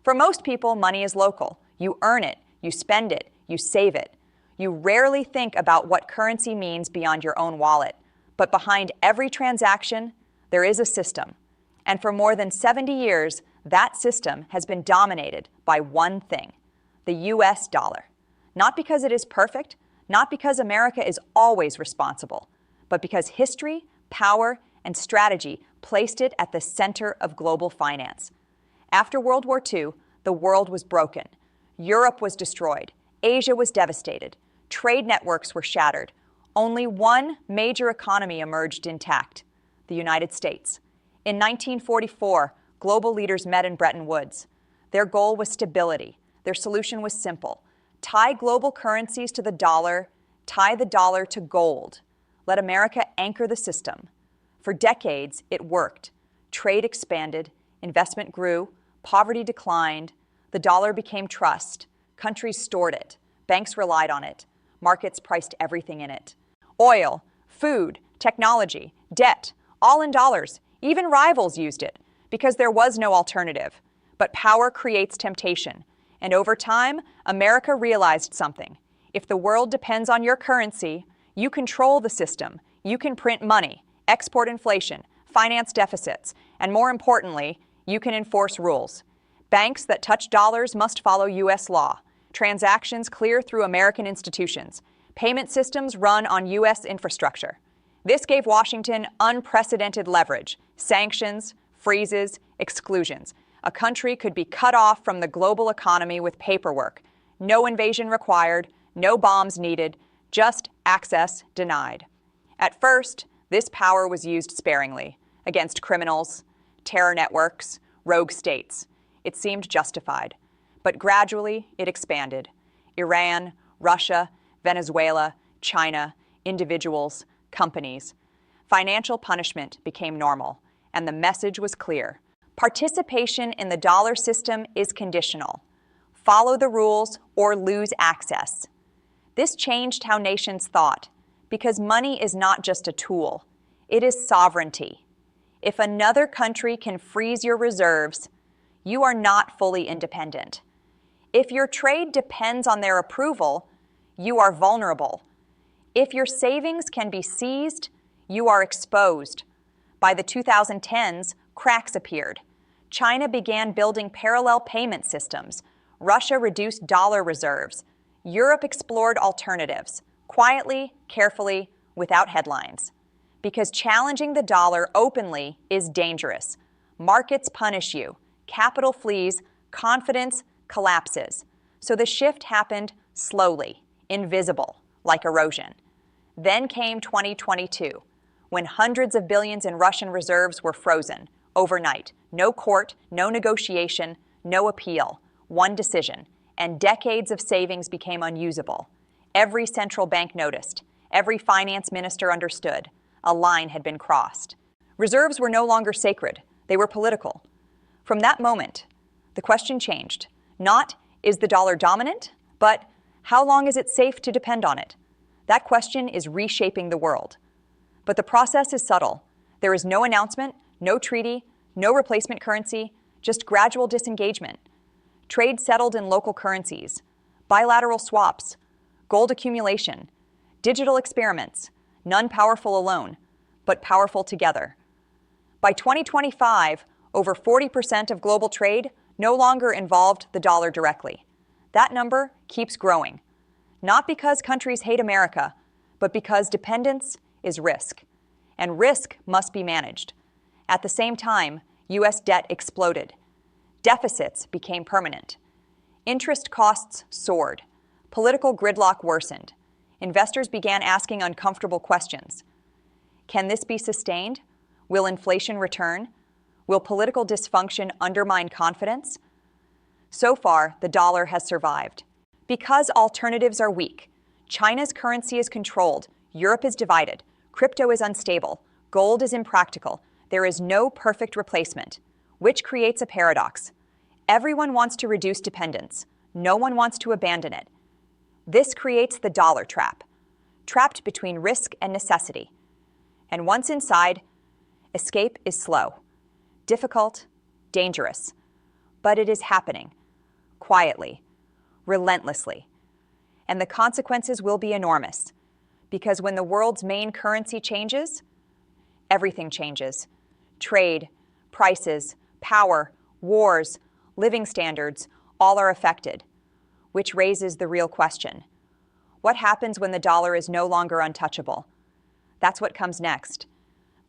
For most people, money is local. You earn it, you spend it, you save it. You rarely think about what currency means beyond your own wallet. But behind every transaction, there is a system. And for more than 70 years, that system has been dominated by one thing: the US dollar. Not because it is perfect, not because America is always responsible, but because history, power, and strategy placed it at the center of global finance. After World War II, the world was broken. Europe was destroyed. Asia was devastated. Trade networks were shattered. Only one major economy emerged intact: the United States. In 1944, global leaders met in Bretton Woods. Their goal was stability. Their solution was simple: tie global currencies to the dollar, tie the dollar to gold. Let America anchor the system. For decades, it worked. Trade expanded, investment grew, poverty declined, the dollar became trust. Countries stored it, banks relied on it, markets priced everything in it. Oil, food, technology, debt, all in dollars. Even rivals used it, because there was no alternative. But power creates temptation. And over time, America realized something. If the world depends on your currency, you control the system. You can print money, export inflation, finance deficits, and more importantly, you can enforce rules. Banks that touch dollars must follow U.S. law. Transactions clear through American institutions. Payment systems run on U.S. infrastructure. This gave Washington unprecedented leverage: sanctions, freezes, exclusions. A country could be cut off from the global economy with paperwork. No invasion required, no bombs needed, just access denied. At first, this power was used sparingly against criminals, terror networks, rogue states. It seemed justified. But gradually, it expanded. Iran, Russia, Venezuela, China, individuals, companies. Financial punishment became normal, and the message was clear: participation in the dollar system is conditional. Follow the rules or lose access. This changed how nations thought, because money is not just a tool. It is sovereignty. If another country can freeze your reserves, you are not fully independent. If your trade depends on their approval, you are vulnerable. If your savings can be seized, you are exposed. By the 2010s, cracks appeared. China began building parallel payment systems. Russia reduced dollar reserves. Europe explored alternatives, quietly, carefully, without headlines. Because challenging the dollar openly is dangerous. Markets punish you, capital flees, confidence collapses. So the shift happened slowly, invisible, like erosion. Then came 2022, when hundreds of billions in Russian reserves were frozen, overnight. No court, no negotiation, no appeal. One decision, and decades of savings became unusable. Every central bank noticed. Every finance minister understood. A line had been crossed. Reserves were no longer sacred. They were political. From that moment, the question changed. Not, is the dollar dominant? But, how long is it safe to depend on it? That question is reshaping the world. But the process is subtle. There is no announcement, no treaty, no replacement currency, just gradual disengagement. Trade settled in local currencies, bilateral swaps, gold accumulation, digital experiments, none powerful alone, but powerful together. By 2025, over 40% of global trade no longer involved the dollar directly. That number keeps growing, not because countries hate America, but because dependence is risk, and risk must be managed. At the same time, U.S. debt exploded. Deficits became permanent. Interest costs soared. Political gridlock worsened. Investors began asking uncomfortable questions. Can this be sustained? Will inflation return? Will political dysfunction undermine confidence? So far, the dollar has survived. Because alternatives are weak, China's currency is controlled, Europe is divided, crypto is unstable, gold is impractical, there is no perfect replacement, which creates a paradox. Everyone wants to reduce dependence. No one wants to abandon it. This creates the dollar trap, trapped between risk and necessity. And once inside, escape is slow, difficult, dangerous. But it is happening. Quietly. Relentlessly. And the consequences will be enormous. Because when the world's main currency changes, everything changes. Trade, prices, power, wars, living standards, all are affected. Which raises the real question. What happens when the dollar is no longer untouchable? That's what comes next.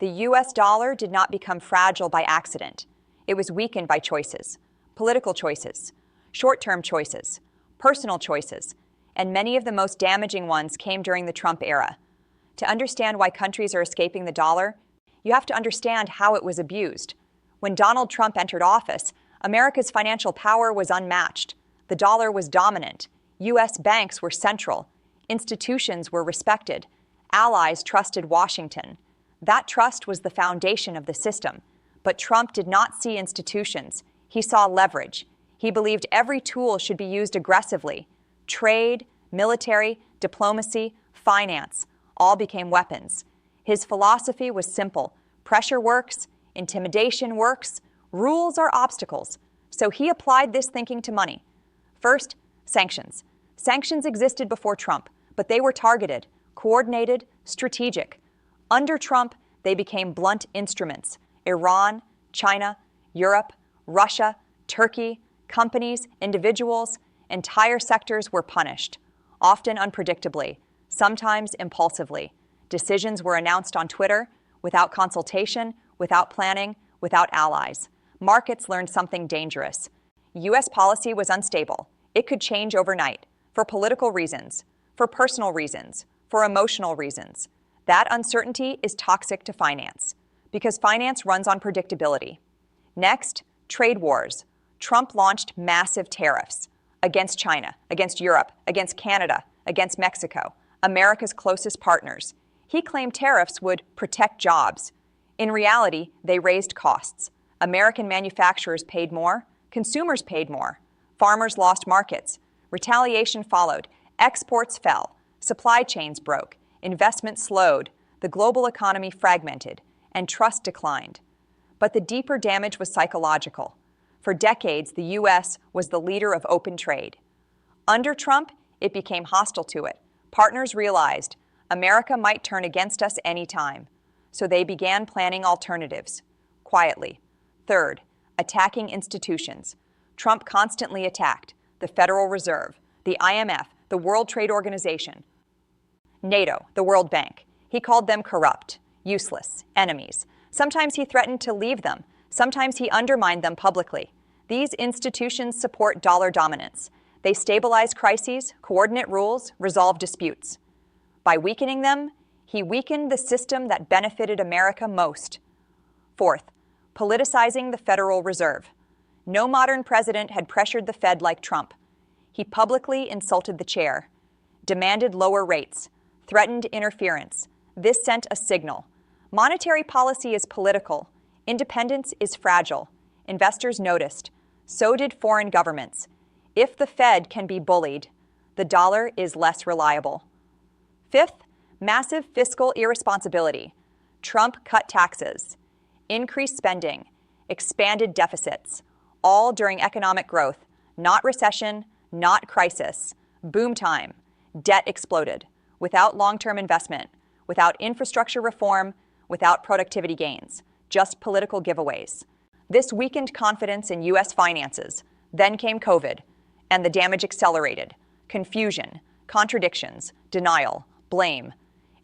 The US dollar did not become fragile by accident. It was weakened by choices, political choices, short-term choices, personal choices, and many of the most damaging ones came during the Trump era. To understand why countries are escaping the dollar, you have to understand how it was abused. When Donald Trump entered office, America's financial power was unmatched. The dollar was dominant. U.S. banks were central. Institutions were respected. Allies trusted Washington. That trust was the foundation of the system. But Trump did not see institutions. He saw leverage. He believed every tool should be used aggressively. Trade, military, diplomacy, finance, all became weapons. His philosophy was simple. Pressure works, intimidation works, rules are obstacles. So he applied this thinking to money. First, sanctions. Sanctions existed before Trump, but they were targeted, coordinated, strategic. Under Trump, they became blunt instruments. Iran, China, Europe, Russia, Turkey, companies, individuals, entire sectors were punished, often unpredictably, sometimes impulsively. Decisions were announced on Twitter, without consultation, without planning, without allies. Markets learned something dangerous. U.S. policy was unstable. It could change overnight, for political reasons, for personal reasons, for emotional reasons. That uncertainty is toxic to finance, because finance runs on predictability. Next, trade wars. Trump launched massive tariffs against China, against Europe, against Canada, against Mexico, America's closest partners. He claimed tariffs would protect jobs. In reality, they raised costs. American manufacturers paid more, consumers paid more, farmers lost markets. Retaliation followed, exports fell, supply chains broke, investment slowed, the global economy fragmented, and trust declined. But the deeper damage was psychological. For decades, the U.S. was the leader of open trade. Under Trump, it became hostile to it. Partners realized America might turn against us any time, so they began planning alternatives, quietly. Third, attacking institutions. Trump constantly attacked the Federal Reserve, the IMF, the World Trade Organization, NATO, the World Bank. He called them corrupt, useless, enemies. Sometimes he threatened to leave them. Sometimes he undermined them publicly. These institutions support dollar dominance. They stabilize crises, coordinate rules, resolve disputes. By weakening them, he weakened the system that benefited America most. Fourth, politicizing the Federal Reserve. No modern president had pressured the Fed like Trump. He publicly insulted the chair, demanded lower rates, threatened interference. This sent a signal. Monetary policy is political. Independence is fragile. Investors noticed. So did foreign governments. If the Fed can be bullied, the dollar is less reliable. Fifth, massive fiscal irresponsibility. Trump cut taxes, increased spending, expanded deficits, all during economic growth, not recession, not crisis. Boom time. Debt exploded. Without long-term investment, without infrastructure reform, without productivity gains, just political giveaways. This weakened confidence in U.S. finances. Then came COVID, and the damage accelerated. Confusion, contradictions, denial, blame.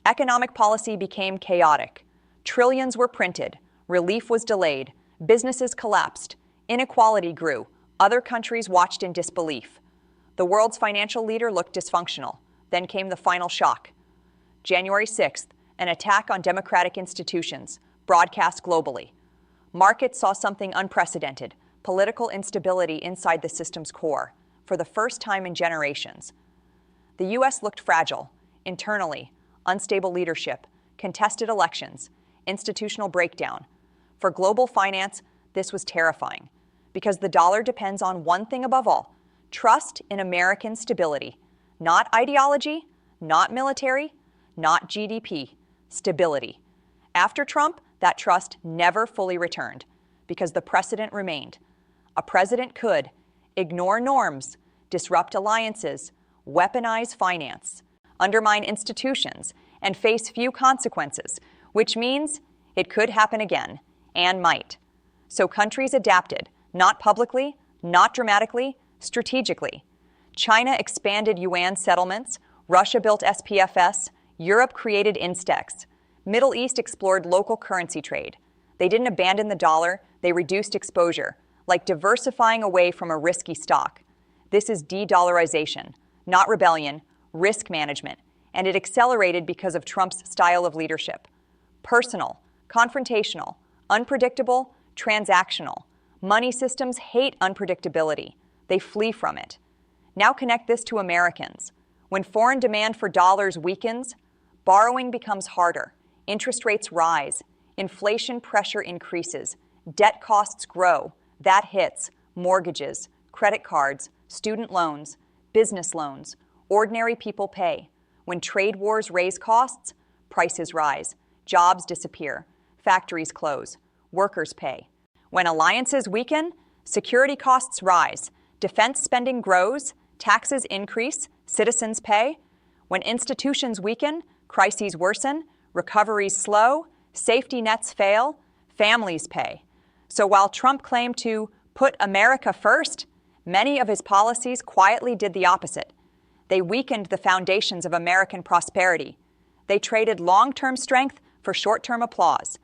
Economic policy became chaotic. Trillions were printed. Relief was delayed. Businesses collapsed. Inequality grew. Other countries watched in disbelief. The world's financial leader looked dysfunctional. Then came the final shock. January 6th, an attack on democratic institutions, broadcast globally. Markets saw something unprecedented, political instability inside the system's core, for the first time in generations. The U.S. looked fragile, internally, unstable leadership, contested elections, institutional breakdown. For global finance, this was terrifying, because the dollar depends on one thing above all: trust in American stability. Not ideology, not military, not GDP, stability. After Trump, that trust never fully returned, because the precedent remained. A president could ignore norms, disrupt alliances, weaponize finance, undermine institutions, and face few consequences, which means it could happen again, and might. So countries adapted, not publicly, not dramatically, strategically. China expanded yuan settlements, Russia built SPFS, Europe created Instex. Middle East explored local currency trade. They didn't abandon the dollar, they reduced exposure, like diversifying away from a risky stock. This is de-dollarization, not rebellion, risk management, and it accelerated because of Trump's style of leadership. Personal, confrontational, unpredictable, transactional. Money systems hate unpredictability. They flee from it. Now connect this to Americans. When foreign demand for dollars weakens, borrowing becomes harder, interest rates rise, inflation pressure increases, debt costs grow. That hits mortgages, credit cards, student loans, business loans. Ordinary people pay. When trade wars raise costs, prices rise, jobs disappear, factories close, workers pay. When alliances weaken, security costs rise, defense spending grows, taxes increase, citizens pay. When institutions weaken, crises worsen, recoveries slow, safety nets fail, families pay. So while Trump claimed to put America first, many of his policies quietly did the opposite. They weakened the foundations of American prosperity. They traded long-term strength for short-term applause.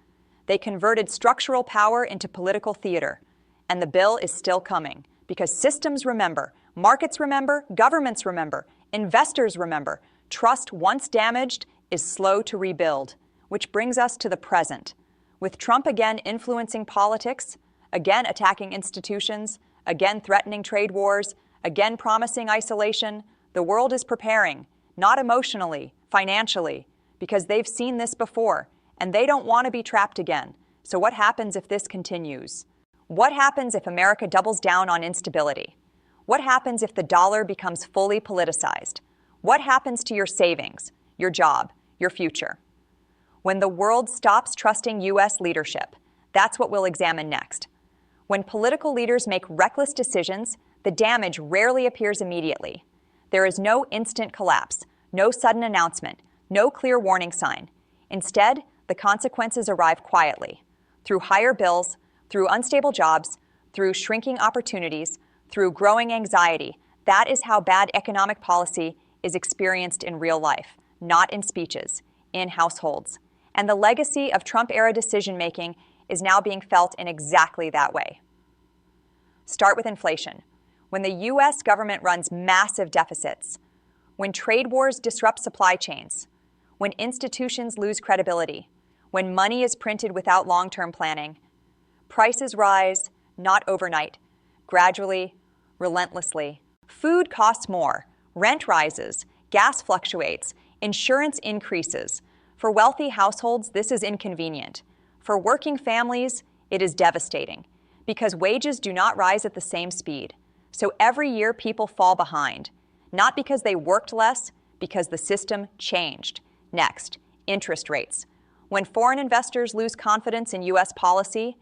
They converted structural power into political theater. And the bill is still coming because systems remember, markets remember, governments remember, investors remember. Trust once damaged is slow to rebuild, which brings us to the present. With Trump again influencing politics, again attacking institutions, again threatening trade wars, again promising isolation, the world is preparing, not emotionally, financially, because they've seen this before, and they don't want to be trapped again. So what happens if this continues? What happens if America doubles down on instability? What happens if the dollar becomes fully politicized? What happens to your savings, your job, your future? When the world stops trusting U.S. leadership, that's what we'll examine next. When political leaders make reckless decisions, the damage rarely appears immediately. There is no instant collapse, no sudden announcement, no clear warning sign. Instead, the consequences arrive quietly, through higher bills, through unstable jobs, through shrinking opportunities, through growing anxiety. That is how bad economic policy is experienced in real life, not in speeches, in households. And the legacy of Trump-era decision-making is now being felt in exactly that way. Start with inflation. When the U.S. government runs massive deficits, when trade wars disrupt supply chains, when institutions lose credibility, when money is printed without long-term planning, prices rise, not overnight, gradually, relentlessly. Food costs more, rent rises, gas fluctuates, insurance increases. For wealthy households, this is inconvenient. For working families, it is devastating because wages do not rise at the same speed. So every year people fall behind, not because they worked less, because the system changed. Next, interest rates. When foreign investors lose confidence in U.S. policy,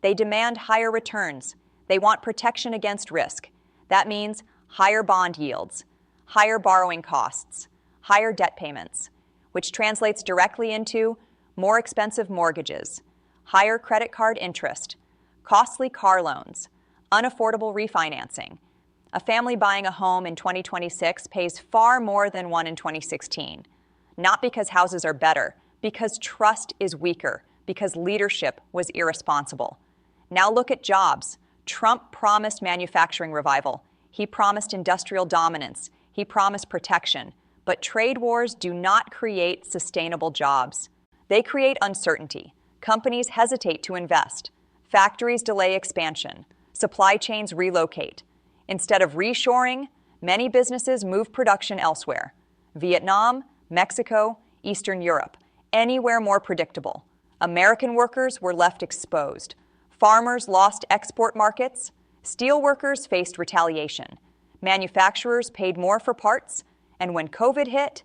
they demand higher returns. They want protection against risk. That means higher bond yields, higher borrowing costs, higher debt payments, which translates directly into more expensive mortgages, higher credit card interest, costly car loans, unaffordable refinancing. A family buying a home in 2026 pays far more than one in 2016. Not because houses are better, because trust is weaker, because leadership was irresponsible. Now look at jobs. Trump promised manufacturing revival. He promised industrial dominance. He promised protection. But trade wars do not create sustainable jobs. They create uncertainty. Companies hesitate to invest. Factories delay expansion. Supply chains relocate. Instead of reshoring, many businesses move production elsewhere. Vietnam, Mexico, Eastern Europe, anywhere more predictable. American workers were left exposed. Farmers lost export markets. Steel workers faced retaliation. Manufacturers paid more for parts. And when COVID hit,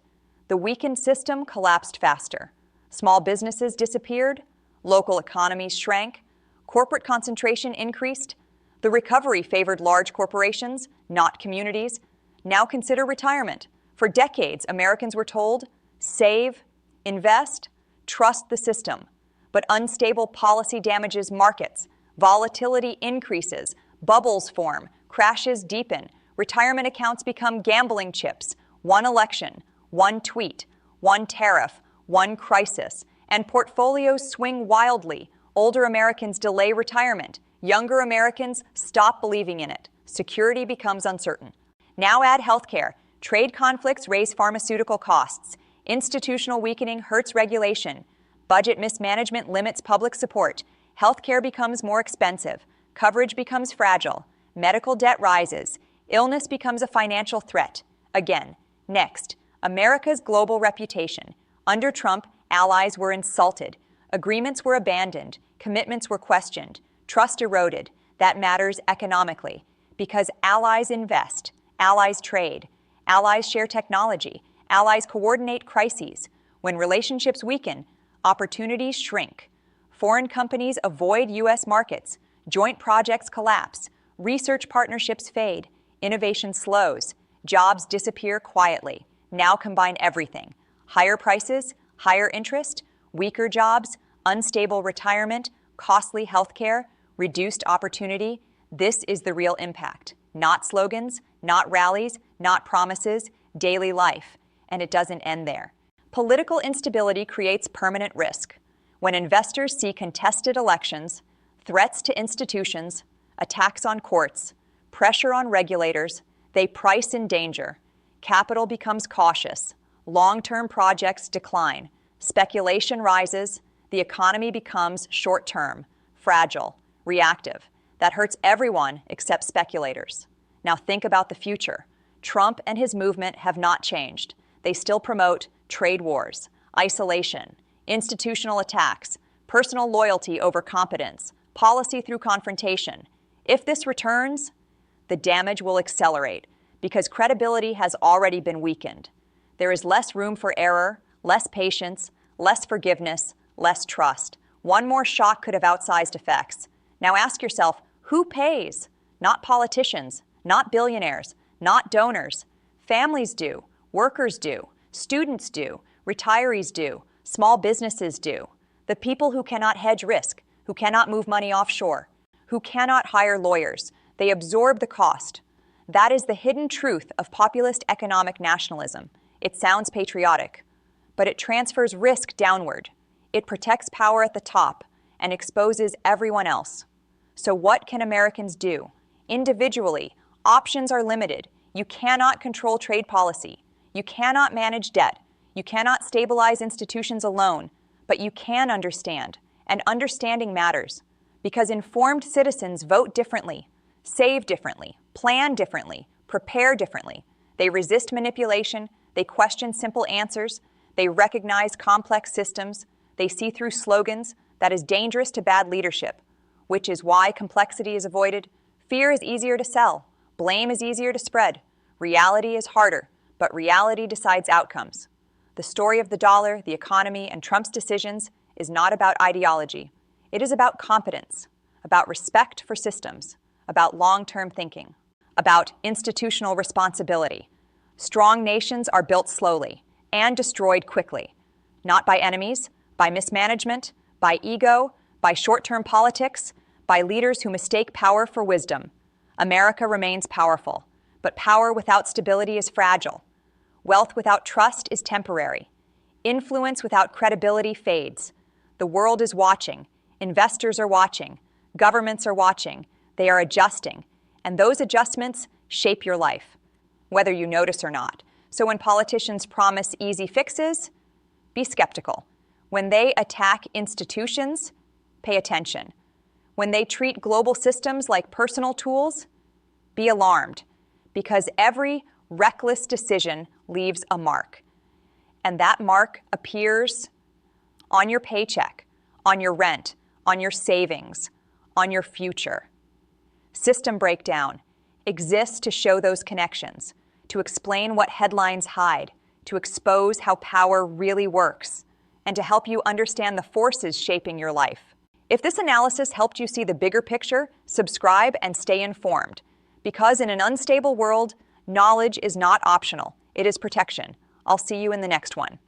the weakened system collapsed faster. Small businesses disappeared. Local economies shrank. Corporate concentration increased. The recovery favored large corporations, not communities. Now consider retirement. For decades, Americans were told, save, invest, trust the system. But unstable policy damages markets. Volatility increases. Bubbles form. Crashes deepen. Retirement accounts become gambling chips. One election, one tweet, one tariff, one crisis. And portfolios swing wildly. Older Americans delay retirement. Younger Americans stop believing in it. Security becomes uncertain. Now add healthcare. Trade conflicts raise pharmaceutical costs. Institutional weakening hurts regulation. Budget mismanagement limits public support. Healthcare becomes more expensive. Coverage becomes fragile. Medical debt rises. Illness becomes a financial threat. Again. Next, America's global reputation. Under Trump, allies were insulted. Agreements were abandoned. Commitments were questioned. Trust eroded. That matters economically. Because allies invest. Allies trade. Allies share technology. Allies coordinate crises. When relationships weaken, opportunities shrink. Foreign companies avoid U.S. markets. Joint projects collapse. Research partnerships fade. Innovation slows. Jobs disappear quietly. Now combine everything. Higher prices, higher interest, weaker jobs, unstable retirement, costly healthcare, reduced opportunity. This is the real impact. Not slogans, not rallies, not promises, daily life. And it doesn't end there. Political instability creates permanent risk. When investors see contested elections, threats to institutions, attacks on courts, pressure on regulators, they price in danger. Capital becomes cautious. Long-term projects decline. Speculation rises. The economy becomes short-term, fragile, reactive. That hurts everyone except speculators. Now think about the future. Trump and his movement have not changed. They still promote trade wars, isolation, institutional attacks, personal loyalty over competence, policy through confrontation. If this returns, the damage will accelerate because credibility has already been weakened. There is less room for error, less patience, less forgiveness, less trust. One more shock could have outsized effects. Now ask yourself, who pays? Not politicians, not billionaires, not donors. Families do, workers do, students do, retirees do, small businesses do. The people who cannot hedge risk, who cannot move money offshore, who cannot hire lawyers, they absorb the cost. That is the hidden truth of populist economic nationalism. It sounds patriotic, but it transfers risk downward. It protects power at the top and exposes everyone else. So what can Americans do? Individually, options are limited. You cannot control trade policy. You cannot manage debt. You cannot stabilize institutions alone, but you can understand, and understanding matters, because informed citizens vote differently, save differently, plan differently, prepare differently. They resist manipulation, they question simple answers, they recognize complex systems, they see through slogans. That is dangerous to bad leadership, which is why complexity is avoided. Fear is easier to sell. Blame is easier to spread. Reality is harder, but reality decides outcomes. The story of the dollar, the economy, and Trump's decisions is not about ideology. It is about competence, about respect for systems, about long-term thinking, about institutional responsibility. Strong nations are built slowly and destroyed quickly, not by enemies, by mismanagement, by ego, by short-term politics, by leaders who mistake power for wisdom. America remains powerful, but power without stability is fragile. Wealth without trust is temporary. Influence without credibility fades. The world is watching. Investors are watching. Governments are watching. They are adjusting. And those adjustments shape your life, whether you notice or not. So when politicians promise easy fixes, be skeptical. When they attack institutions, pay attention. When they treat global systems like personal tools, be alarmed, because every reckless decision leaves a mark. And that mark appears on your paycheck, on your rent, on your savings, on your future. System breakdown exists to show those connections, to explain what headlines hide, to expose how power really works, and to help you understand the forces shaping your life. If this analysis helped you see the bigger picture, subscribe and stay informed. Because in an unstable world, knowledge is not optional, it is protection. I'll see you in the next one.